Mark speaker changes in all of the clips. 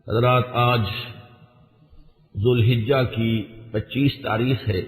Speaker 1: حضرات، آج ذوالحجہ کی 25 تاریخ ہے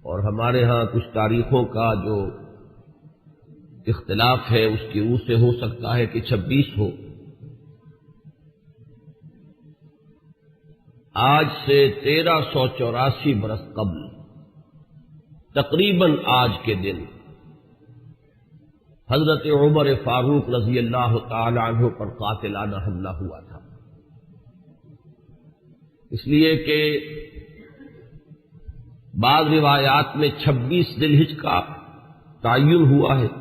Speaker 1: اور ہمارے ہاں کچھ تاریخوں کا جو اختلاف ہے اس کی روح سے ہو سکتا ہے کہ 26 ہو۔ آج سے 1384 برس قبل تقریباً آج کے دن حضرت عمر فاروق رضی اللہ تعالی عنہ پر قاتلانہ حملہ ہوا تھا، اس لیے کہ بعض روایات میں 26 ذی الحجہ کا تعین ہوا ہے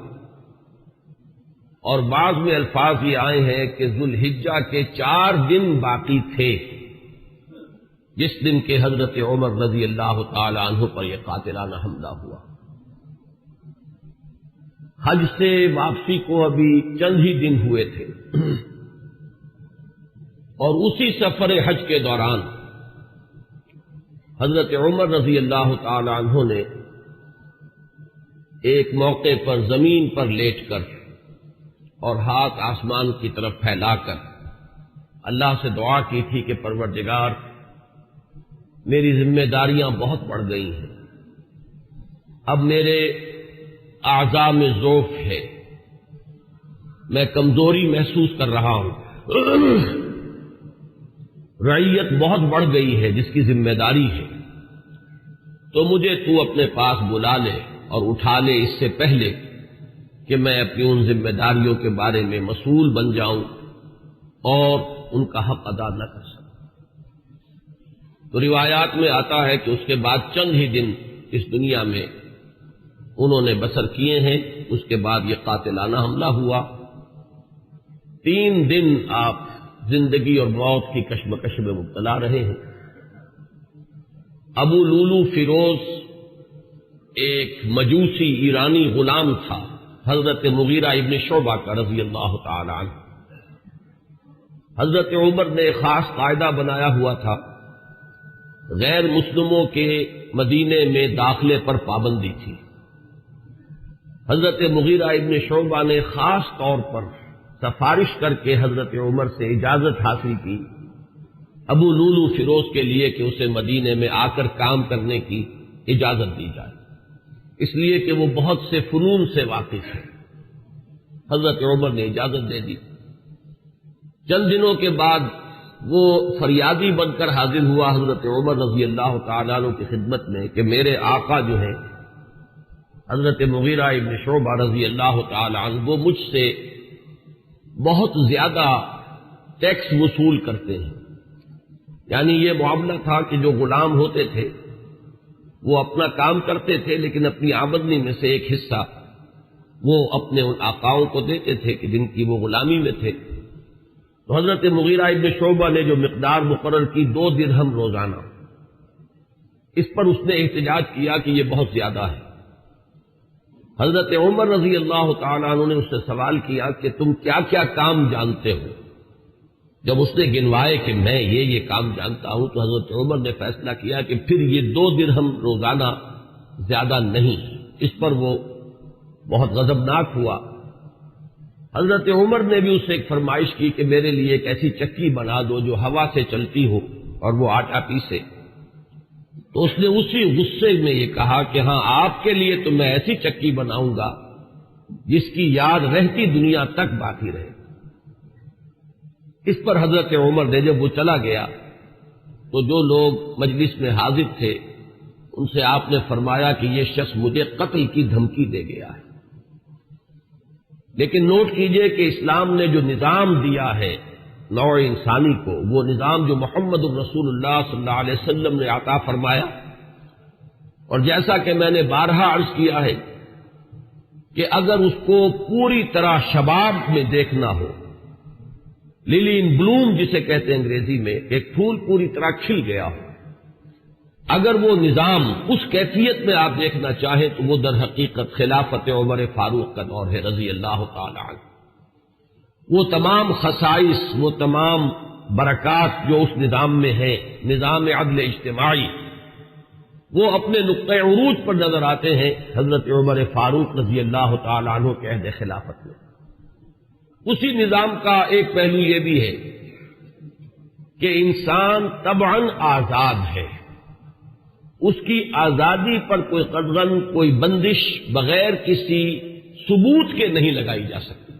Speaker 1: اور بعض میں الفاظ یہ آئے ہیں کہ ذوالحجہ کے 4 دن باقی تھے جس دن کے حضرت عمر رضی اللہ تعالی عنہ پر یہ قاتلانہ حملہ ہوا۔ حج سے واپسی کو ابھی چند ہی دن ہوئے تھے اور اسی سفر حج کے دوران حضرت عمر رضی اللہ تعالی عنہ نے ایک موقع پر زمین پر لیٹ کر اور ہاتھ آسمان کی طرف پھیلا کر اللہ سے دعا کی تھی کہ پروردگار، میری ذمہ داریاں بہت بڑھ گئی ہیں، اب میرے اعضاء میں ضعف ہے، میں کمزوری محسوس کر رہا ہوں، رعیت بہت بڑھ گئی ہے جس کی ذمہ داری ہے، تو مجھے تو اپنے پاس بلا لے اور اٹھا لے اس سے پہلے کہ میں اپنی ان ذمہ داریوں کے بارے میں مسئول بن جاؤں اور ان کا حق ادا نہ کر سکوں۔ تو روایات میں آتا ہے کہ اس کے بعد چند ہی دن اس دنیا میں انہوں نے بسر کیے ہیں، اس کے بعد یہ قاتلانہ حملہ ہوا۔ 3 دن آپ زندگی اور موت کی کشمکش میں مبتلا رہے ہیں۔ ابو لولو فیروز ایک مجوسی ایرانی غلام تھا حضرت مغیرہ ابن شعبہ کا رضی اللہ تعالی عنہ۔ حضرت عمر نے خاص قاعدہ بنایا ہوا تھا، غیر مسلموں کے مدینے میں داخلے پر پابندی تھی۔ حضرت مغیرہ ابن شعبہ نے خاص طور پر سفارش کر کے حضرت عمر سے اجازت حاصل کی ابو لولو فیروز کے لیے کہ اسے مدینے میں آ کر کام کرنے کی اجازت دی جائے، اس لیے کہ وہ بہت سے فنون سے واقف ہے۔ حضرت عمر نے اجازت دے دی۔ چند دنوں کے بعد وہ فریادی بن کر حاضر ہوا حضرت عمر رضی اللہ تعالیٰ عنہ کی خدمت میں کہ میرے آقا جو ہیں حضرت مغیرہ ابن شعبہ رضی اللہ تعالی عنہ، وہ مجھ سے بہت زیادہ ٹیکس وصول کرتے ہیں۔ یعنی یہ معاملہ تھا کہ جو غلام ہوتے تھے وہ اپنا کام کرتے تھے لیکن اپنی آمدنی میں سے ایک حصہ وہ اپنے ان آقاؤں کو دیتے تھے کہ جن کی وہ غلامی میں تھے۔ تو حضرت مغیرہ ابن شعبہ نے جو مقدار مقرر کی 2 درہم روزانہ، اس پر اس نے احتجاج کیا کہ یہ بہت زیادہ ہے۔ حضرت عمر رضی اللہ تعالیٰ عنہ نے اس سے سوال کیا کہ تم کیا کیا کام جانتے ہو؟ جب اس نے گنوائے کہ میں یہ کام جانتا ہوں تو حضرت عمر نے فیصلہ کیا کہ پھر یہ 2 درہم روزانہ زیادہ نہیں۔ اس پر وہ بہت غضبناک ہوا۔ حضرت عمر نے بھی اس سے ایک فرمائش کی کہ میرے لیے ایک ایسی چکی بنا دو جو ہوا سے چلتی ہو اور وہ آٹا پیسے۔ تو اس نے اسی غصے میں یہ کہا کہ ہاں، آپ کے لیے تو میں ایسی چکی بناؤں گا جس کی یاد رہتی دنیا تک باقی رہے۔ اس پر حضرت عمر نے جب وہ چلا گیا تو جو لوگ مجلس میں حاضر تھے ان سے آپ نے فرمایا کہ یہ شخص مجھے قتل کی دھمکی دے گیا ہے۔ لیکن نوٹ کیجئے کہ اسلام نے جو نظام دیا ہے نوع انسانی کو، وہ نظام جو محمد الرسول اللہ صلی اللہ علیہ وسلم نے عطا فرمایا، اور جیسا کہ میں نے بارہا عرض کیا ہے کہ اگر اس کو پوری طرح شباب میں دیکھنا ہو، للی ان بلوم جسے کہتے ہیں انگریزی میں، ایک پھول پوری طرح کھل گیا ہو، اگر وہ نظام اس کیفیت میں آپ دیکھنا چاہیں تو وہ در حقیقت خلافت عمر فاروق کا دور ہے رضی اللہ تعالی عنہ۔ وہ تمام خصائص، وہ تمام برکات جو اس نظام میں ہیں، نظام عدل اجتماعی، وہ اپنے نقطۂ عروج پر نظر آتے ہیں حضرت عمر فاروق رضی اللہ تعالی عنہ کے عہد خلافت میں۔ اسی نظام کا ایک پہلو یہ بھی ہے کہ انسان طبعاً آزاد ہے، اس کی آزادی پر کوئی قدغن، کوئی بندش بغیر کسی ثبوت کے نہیں لگائی جا سکتی۔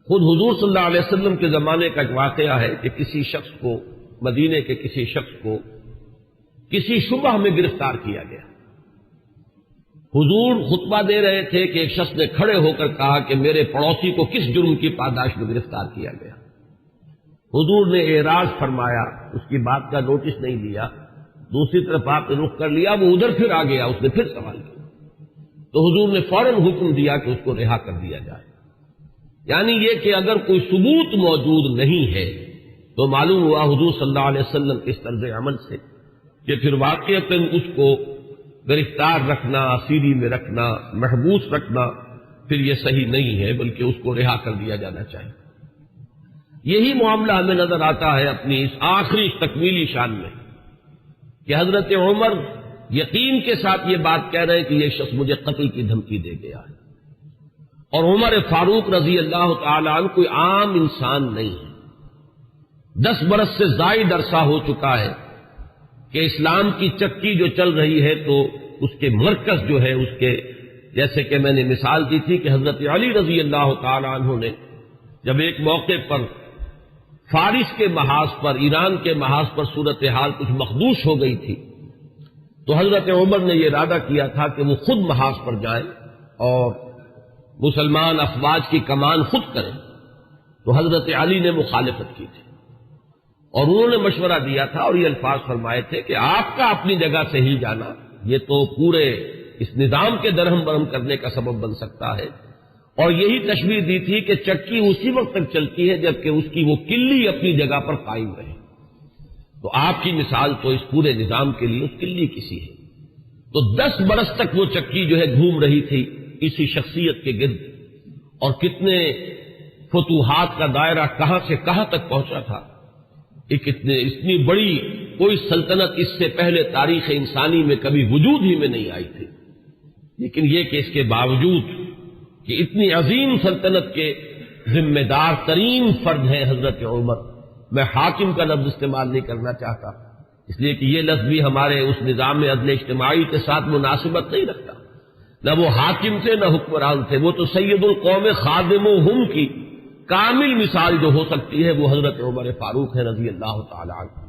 Speaker 1: خود حضور صلی اللہ علیہ وسلم کے زمانے کا ایک واقعہ ہے کہ کسی شخص کو، مدینے کے کسی شخص کو کسی شبہ میں گرفتار کیا گیا۔ حضور خطبہ دے رہے تھے کہ ایک شخص نے کھڑے ہو کر کہا کہ میرے پڑوسی کو کس جرم کی پاداش میں گرفتار کیا گیا۔ حضور نے اعراض فرمایا، اس کی بات کا نوٹس نہیں لیا، دوسری طرف آپ نے رخ کر لیا، وہ ادھر پھر آ گیا، اس نے پھر سوال کیا تو حضور نے فوراً حکم دیا کہ اس کو رہا کر دیا جائے۔ یعنی یہ کہ اگر کوئی ثبوت موجود نہیں ہے تو معلوم ہوا حضور صلی اللہ علیہ وسلم کے اس طرز عمل سے کہ پھر واقعتاً اس کو گرفتار رکھنا، اسیری میں رکھنا، محبوس رکھنا پھر یہ صحیح نہیں ہے، بلکہ اس کو رہا کر دیا جانا چاہیے۔ یہی معاملہ ہمیں نظر آتا ہے اپنی اس آخری تکمیلی شان میں کہ حضرت عمر یقین کے ساتھ یہ بات کہہ رہے ہیں کہ یہ شخص مجھے قتل کی دھمکی دے گیا ہے، اور عمر فاروق رضی اللہ تعالی عنہ کوئی عام انسان نہیں ہے۔ 10 برس سے زائد عرصہ ہو چکا ہے کہ اسلام کی چکی جو چل رہی ہے تو اس کے مرکز جو ہے اس کے، جیسے کہ میں نے مثال دی تھی کہ حضرت علی رضی اللہ تعالی عنہ نے جب ایک موقع پر فارس کے محاذ پر، ایران کے محاذ پر صورتحال کچھ مخدوش ہو گئی تھی تو حضرت عمر نے یہ ارادہ کیا تھا کہ وہ خود محاذ پر جائیں اور مسلمان افواج کی کمان خود کریں، تو حضرت علی نے مخالفت کی تھی اور انہوں نے مشورہ دیا تھا اور یہ الفاظ فرمائے تھے کہ آپ کا اپنی جگہ سے ہل جانا یہ تو پورے اس نظام کے درہم برہم کرنے کا سبب بن سکتا ہے، اور یہی تشبیہ دی تھی کہ چکی اسی وقت تک چلتی ہے جبکہ اس کی وہ کلی اپنی جگہ پر قائم رہے۔ تو آپ کی مثال تو اس پورے نظام کے لیے اس کلی کسی ہے۔ تو 10 برس تک وہ چکی جو ہے گھوم رہی تھی اسی شخصیت کے گرد، اور کتنے فتوحات کا دائرہ کہاں سے کہاں تک پہنچا تھا۔ اتنی بڑی کوئی سلطنت اس سے پہلے تاریخ انسانی میں کبھی وجود ہی میں نہیں آئی تھی، لیکن یہ کہ اس کے باوجود کہ اتنی عظیم سلطنت کے ذمہ دار ترین فرد ہیں حضرت عمر، میں حاکم کا لفظ استعمال نہیں کرنا چاہتا اس لیے کہ یہ لفظ بھی ہمارے اس نظام عدل اجتماعی کے ساتھ مناسبت نہیں رکھتا، نہ وہ حاکم تھے نہ حکمران تھے، وہ تو سید القوم خادمہم کی کامل مثال جو ہو سکتی ہے وہ حضرت عمر فاروق ہے رضی اللہ تعالی عنہ۔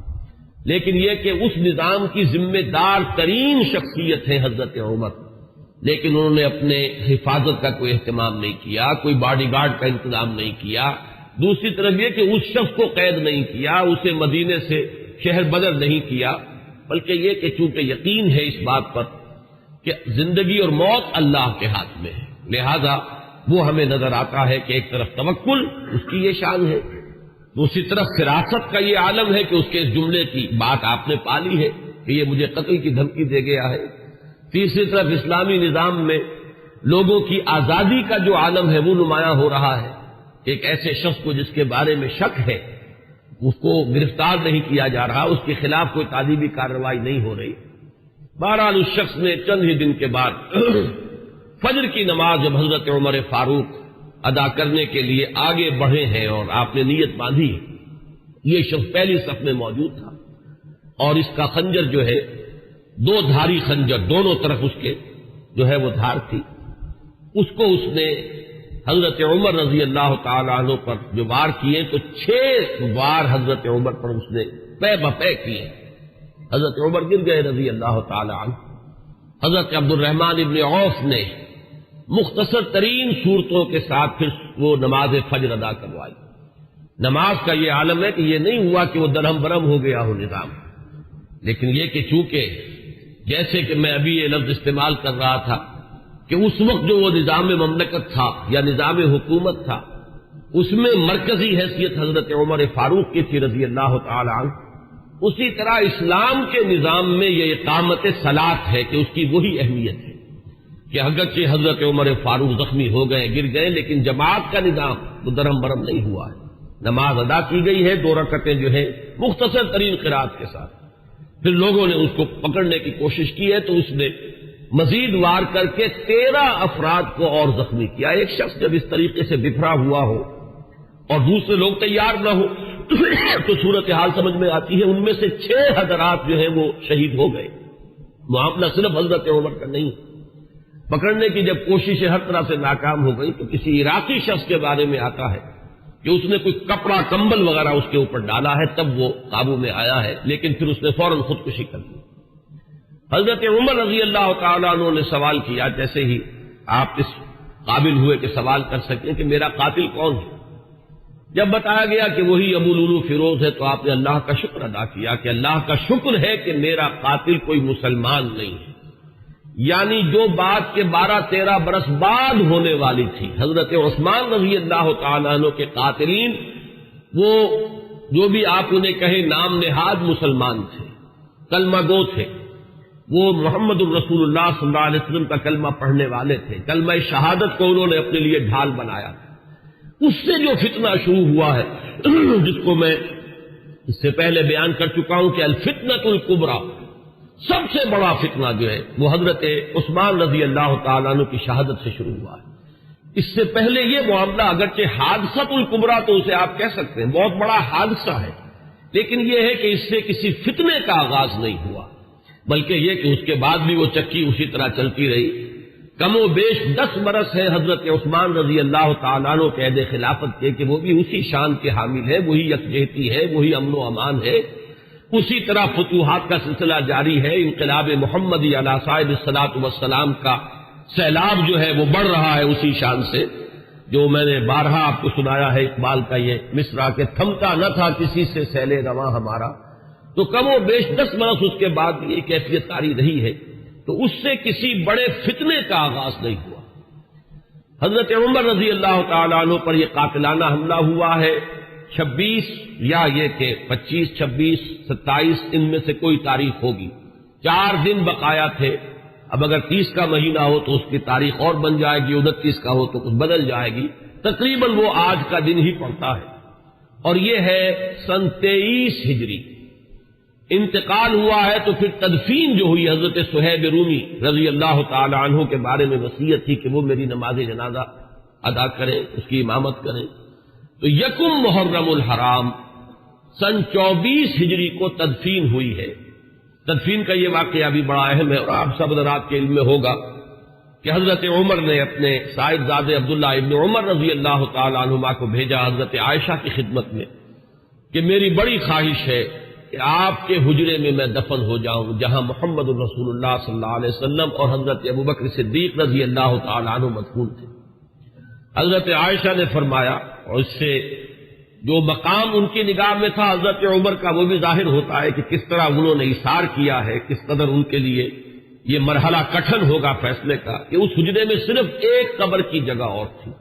Speaker 1: لیکن یہ کہ اس نظام کی ذمہ دار ترین شخصیت ہے حضرت عمر، لیکن انہوں نے اپنے حفاظت کا کوئی اہتمام نہیں کیا، کوئی باڈی گارڈ کا انتظام نہیں کیا، دوسری طرف یہ کہ اس شخص کو قید نہیں کیا، اسے مدینے سے شہر بدر نہیں کیا، بلکہ یہ کہ چونکہ یقین ہے اس بات پر کہ زندگی اور موت اللہ کے ہاتھ میں ہے، لہذا وہ ہمیں نظر آتا ہے کہ ایک طرف توکل اس کی یہ شان ہے، دوسری طرف فراست کا یہ عالم ہے کہ اس کے اس جملے کی بات آپ نے پالی ہے کہ یہ مجھے قتل کی دھمکی دے گیا ہے، تیسری طرف اسلامی نظام میں لوگوں کی آزادی کا جو عالم ہے وہ نمایاں ہو رہا ہے، ایک ایسے شخص کو جس کے بارے میں شک ہے اس کو گرفتار نہیں کیا جا رہا، اس کے خلاف کوئی تعذیبی کارروائی نہیں ہو رہی۔ بہرحال اس شخص نے چند ہی دن کے بعد فجر کی نماز جب حضرت عمر فاروق ادا کرنے کے لیے آگے بڑھے ہیں اور آپ نے نیت باندھی، یہ شخص پہلی صف میں موجود تھا اور اس کا خنجر جو ہے 2 دھاری خنجر، دونوں طرف اس کے جو ہے وہ دھار تھی، اس کو اس نے حضرت عمر رضی اللہ تعالی عنہ پر جو وار کیے تو 6 وار حضرت عمر پر اس نے پے بپے کیے، حضرت عمر گر گئے رضی اللہ تعالی عنہ۔ حضرت عبد الرحمن ابن عوف نے مختصر ترین صورتوں کے ساتھ پھر وہ نماز فجر ادا کروائی۔ نماز کا یہ عالم ہے کہ یہ نہیں ہوا کہ وہ درہم برہم ہو گیا ہو نظام، لیکن یہ کہ چونکہ جیسے کہ میں ابھی یہ لفظ استعمال کر رہا تھا کہ اس وقت جو وہ نظام مملکت تھا یا نظام حکومت تھا اس میں مرکزی حیثیت حضرت عمر فاروق کی تھی رضی اللہ تعالی عنہ، اسی طرح اسلام کے نظام میں یہ اقامت صلاۃ ہے کہ اس کی وہی اہمیت ہے کہ اگرچہ حضرت عمر فاروق زخمی ہو گئے، گر گئے، لیکن جماعت کا نظام تو درہم برہم نہیں ہوا ہے، نماز ادا کی گئی ہے 2 رکعتیں جو ہے مختصر ترین قرات کے ساتھ۔ پھر لوگوں نے اس کو پکڑنے کی کوشش کی ہے تو اس نے مزید وار کر کے 13 افراد کو اور زخمی کیا۔ ایک شخص جب اس طریقے سے بکھرا ہوا ہو اور دوسرے لوگ تیار نہ ہو تو صورتحال سمجھ میں آتی ہے۔ ان میں سے 6 حضرات جو ہیں وہ شہید ہو گئے۔ معاملہ صرف حضرت عمر کا نہیں، پکڑنے کی جب کوششیں ہر طرح سے ناکام ہو گئی تو کسی عراقی شخص کے بارے میں آتا ہے کہ اس نے کوئی کپڑا کمبل وغیرہ اس کے اوپر ڈالا ہے، تب وہ قابو میں آیا ہے، لیکن پھر اس نے فوراً خودکشی کر لی۔ حضرت عمر رضی اللہ تعالیٰ عنہ نے سوال کیا، جیسے ہی آپ اس قابل ہوئے کہ سوال کر سکیں کہ میرا قاتل کون ہے۔ جب بتایا گیا کہ وہی ابو لولو فیروز ہے تو آپ نے اللہ کا شکر ادا کیا کہ اللہ کا شکر ہے کہ میرا قاتل کوئی مسلمان نہیں ہے، یعنی جو بات کے 12-13 برس بعد ہونے والی تھی۔ حضرت عثمان رضی اللہ تعالیٰ عنہ کے قاتلین وہ جو بھی آپ انہیں کہیں نام نہاد مسلمان تھے، کلمہ گو تھے، وہ محمد الرسول اللہ صلی اللہ علیہ وسلم کا کلمہ پڑھنے والے تھے، کلمہ شہادت کو انہوں نے اپنے لیے ڈھال بنایا۔ اس سے جو فتنہ شروع ہوا ہے جس کو میں اس سے پہلے بیان کر چکا ہوں کہ الفتنۃ الکبریٰ، سب سے بڑا فتنہ جو ہے وہ حضرت عثمان رضی اللہ تعالیٰ عنہ کی شہادت سے شروع ہوا ہے۔ اس سے پہلے یہ معاملہ اگرچہ حادثۃ الکبریٰ تو اسے آپ کہہ سکتے ہیں، بہت بڑا حادثہ ہے، لیکن یہ ہے کہ اس سے کسی فتنے کا آغاز نہیں ہوا، بلکہ یہ کہ اس کے بعد بھی وہ چکی اسی طرح چلتی رہی۔ کم و بیش 10 برس ہے حضرت عثمان رضی اللہ تعالیٰ عنہ کے عہد خلافت کے کہ وہ بھی اسی شان کے حامل ہے، وہی یکجہتی ہے، وہی امن و امان ہے، اسی طرح فتوحات کا سلسلہ جاری ہے۔ انقلاب محمدی علی صاحب الصلاۃ والسلام کا سیلاب جو ہے وہ بڑھ رہا ہے اسی شان سے، جو میں نے بارہا آپ کو سنایا ہے اقبال کا یہ مصرع کہ تھمتا نہ تھا کسی سے سیل رواں ہمارا، تو کم و بیش 10 برس اس کے بعد یہ کیفیت جاری رہی ہے، تو اس سے کسی بڑے فتنے کا آغاز نہیں ہوا۔ حضرت عمر رضی اللہ تعالیٰ عنہ پر یہ قاتلانہ حملہ ہوا ہے 26 یا یہ کہ 25، 26، 27 ان میں سے کوئی تاریخ ہوگی، 4 دن بقایا تھے۔ اب اگر 30 کا مہینہ ہو تو اس کی تاریخ اور بن جائے گی، 29 کا ہو تو کچھ بدل جائے گی، تقریباً وہ آج کا دن ہی پڑتا ہے، اور یہ ہے سن 23 ہجری۔ انتقال ہوا ہے تو پھر تدفین جو ہوئی، حضرت صہیب رومی رضی اللہ تعالی عنہ کے بارے میں وصیت تھی کہ وہ میری نماز جنازہ ادا کریں، اس کی امامت کریں، تو یکم محرم الحرام سن 24 ہجری کو تدفین ہوئی ہے۔ تدفین کا یہ واقعہ بھی بڑا اہم ہے، اور آپ سب حضرات کے علم میں ہوگا کہ حضرت عمر نے اپنے صاحبزادے عبداللہ ابن عمر رضی اللہ تعالی عنہما کو بھیجا حضرت عائشہ کی خدمت میں کہ میری بڑی خواہش ہے کہ آپ کے حجرے میں میں دفن ہو جاؤں جہاں محمد الرسول اللہ صلی اللہ علیہ وسلم اور حضرت ابوبکر صدیق رضی اللہ تعالی عنہ مدفون تھے۔ حضرت عائشہ نے فرمایا، اور اس سے جو مقام ان کی نگاہ میں تھا حضرت عمر کا وہ بھی ظاہر ہوتا ہے کہ کس طرح انہوں نے اثار کیا ہے، کس قدر ان کے لیے یہ مرحلہ کٹھن ہوگا فیصلے کا کہ اس حجرے میں صرف ایک قبر کی جگہ اور تھی۔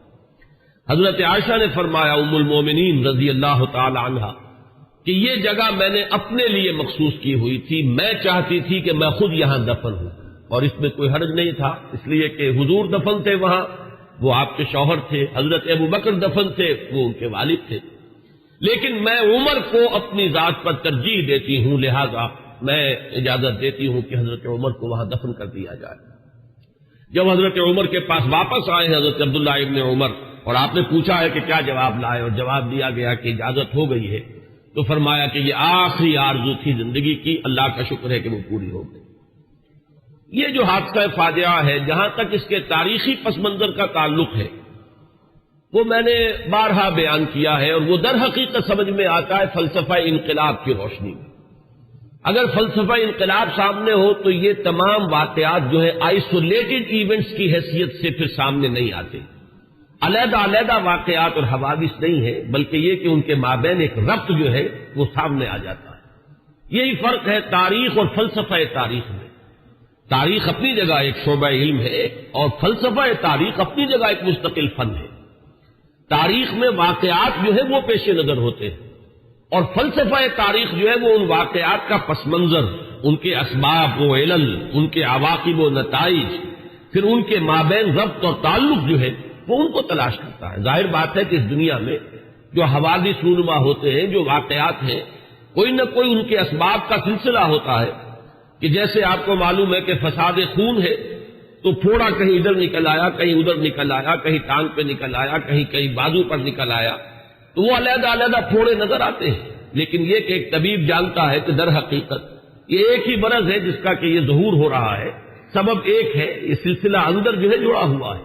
Speaker 1: حضرت عائشہ نے فرمایا ام المومنین رضی اللہ تعالی عنہا کہ یہ جگہ میں نے اپنے لیے مخصوص کی ہوئی تھی، میں چاہتی تھی کہ میں خود یہاں دفن ہوں، اور اس میں کوئی حرج نہیں تھا، اس لیے کہ حضور دفن تھے وہاں، وہ آپ کے شوہر تھے، حضرت ابوبکر دفن تھے، وہ ان کے والد تھے، لیکن میں عمر کو اپنی ذات پر ترجیح دیتی ہوں، لہذا میں اجازت دیتی ہوں کہ حضرت عمر کو وہاں دفن کر دیا جائے۔ جب حضرت عمر کے پاس واپس آئے حضرت عبداللہ ابن عمر اور آپ نے پوچھا ہے کہ کیا جواب لائے، اور جواب دیا گیا کہ اجازت ہو گئی ہے، تو فرمایا کہ یہ آخری آرزو تھی زندگی کی، اللہ کا شکر ہے کہ وہ پوری ہو گئی۔ یہ جو حادثہ فاجعہ ہے، جہاں تک اس کے تاریخی پس منظر کا تعلق ہے وہ میں نے بارہا بیان کیا ہے، اور وہ در حقیقت سمجھ میں آتا ہے فلسفہ انقلاب کی روشنی میں۔ اگر فلسفہ انقلاب سامنے ہو تو یہ تمام واقعات جو ہے آئسولیٹڈ ایونٹس کی حیثیت سے پھر سامنے نہیں آتے، علیحدہ علیحدہ واقعات اور حوادث نہیں ہے، بلکہ یہ کہ ان کے مابین ایک ربط جو ہے وہ سامنے آ جاتا ہے۔ یہی فرق ہے تاریخ اور فلسفہ تاریخ میں۔ تاریخ اپنی جگہ ایک شعبہ علم ہے، اور فلسفہ تاریخ اپنی جگہ ایک مستقل فن ہے۔ تاریخ میں واقعات جو ہے وہ پیش نظر ہوتے ہیں، اور فلسفہ تاریخ جو ہے وہ ان واقعات کا پس منظر، ان کے اسباب و علل، ان کے عواقب و نتائج، پھر ان کے مابین ربط اور تعلق جو ہے وہ ان کو تلاش کرتا ہے۔ ظاہر بات ہے کہ اس دنیا میں جو حوادث رونما ہوتے ہیں، جو واقعات ہیں، کوئی نہ کوئی ان کے اسباب کا سلسلہ ہوتا ہے، کہ جیسے آپ کو معلوم ہے کہ فساد خون ہے تو پھوڑا کہیں ادھر نکل آیا، کہیں ادھر نکل آیا، کہیں ٹانگ پہ نکل آیا، کہیں بازو پر نکل آیا، تو وہ علیحدہ علیحدہ پھوڑے نظر آتے ہیں، لیکن یہ کہ ایک طبیب جانتا ہے کہ در حقیقت یہ ایک ہی مرض ہے جس کا کہ یہ ظہور ہو رہا ہے، سبب ایک ہے، یہ سلسلہ اندر جو ہے جڑا ہوا ہے۔